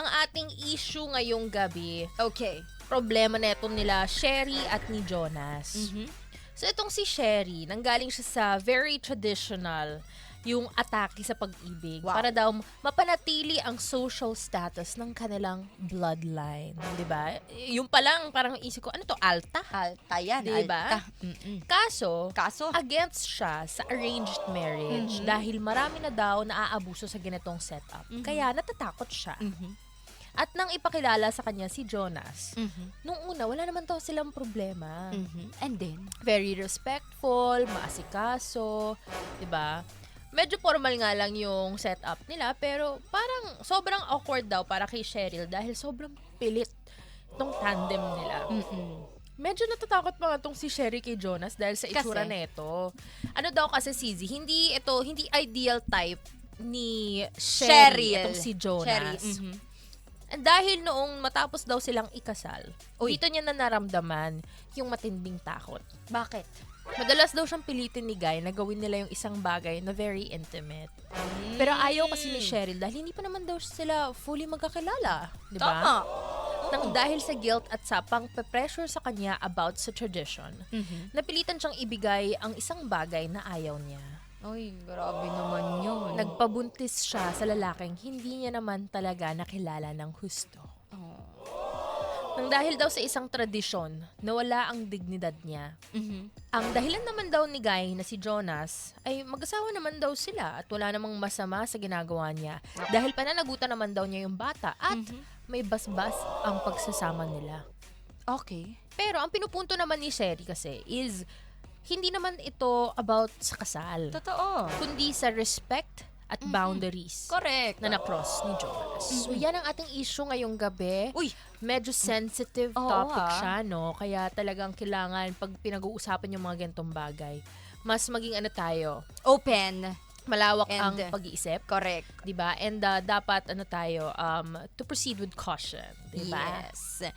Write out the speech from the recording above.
ang ating issue ngayong gabi, Okay. problema neto nila Sherry at ni Jonas. Mhm. So itong si Sherry, nanggaling siya sa very traditional yung atake sa pag-ibig Wow. para daw mapanatili ang social status ng kanilang bloodline, 'di ba? Yung pa lang parang isip ko, ano to, alta? Alta yan, Diba? alta. Mm-mm. Kaso, Kaso? against siya sa arranged marriage dahil marami na daw naaabuso sa ganitong setup. Kaya natatakot siya. Mhm. At nang ipakilala sa kanya si Jonas, Mhm. nung una, wala naman daw silang problema. Mhm. And then? Very respectful, maasikaso, 'di ba? Medyo formal nga lang yung setup nila, pero parang sobrang awkward daw para kay Cheryl dahil sobrang pilit tong tandem nila. Mm-mm. Medyo natatakot pa nga tong si Sherry kay Jonas dahil sa itsura Kasi? neto. Ano daw kasi, CZ, hindi ideal type ni Cheryl. Sherry, itong si Jonas. Cherry. Mhm. And dahil noong matapos daw silang ikasal, Uy. dito niya na naramdaman yung matinding takot. Bakit? Madalas daw siyang pilitin ni Guy na gawin nila yung isang bagay na very intimate. Pero ayaw kasi ni Cheryl dahil hindi pa naman daw sila fully magkakilala. Di ba? Tama. Nang dahil sa guilt at sa pang-pressure sa kanya about sa tradition, Mhm. napilitan siyang ibigay ang isang bagay na ayaw niya. Ay, grabe naman yun. Nagpabuntis siya sa lalaking hindi niya naman talaga nakilala ng husto. Nang dahil daw sa isang tradisyon, nawala ang dignidad niya. Mhm. Ang dahilan naman daw ni Guy na si Jonas ay mag-asawa naman daw sila at wala namang masama sa ginagawa niya dahil pananagutan naman daw niya yung bata at may basbas ang pagsasama nila. Okay. Pero ang pinupunto naman ni Sherry kasi is hindi naman ito about sa kasal, Totoo. kundi sa respect at boundaries Correct. na na-cross ni Jonas. So yan ang ating issue ngayong gabi. Uy. Medyo sensitive Oo, topic ah. siya, no? Kaya talagang kailangan pag pinag-uusapan yung mga ganitong bagay, mas maging tayo, Open. malawak And, ang pag-iisip, Correct. 'di ba? And dapat tayo to proceed with caution, 'di ba? Yes.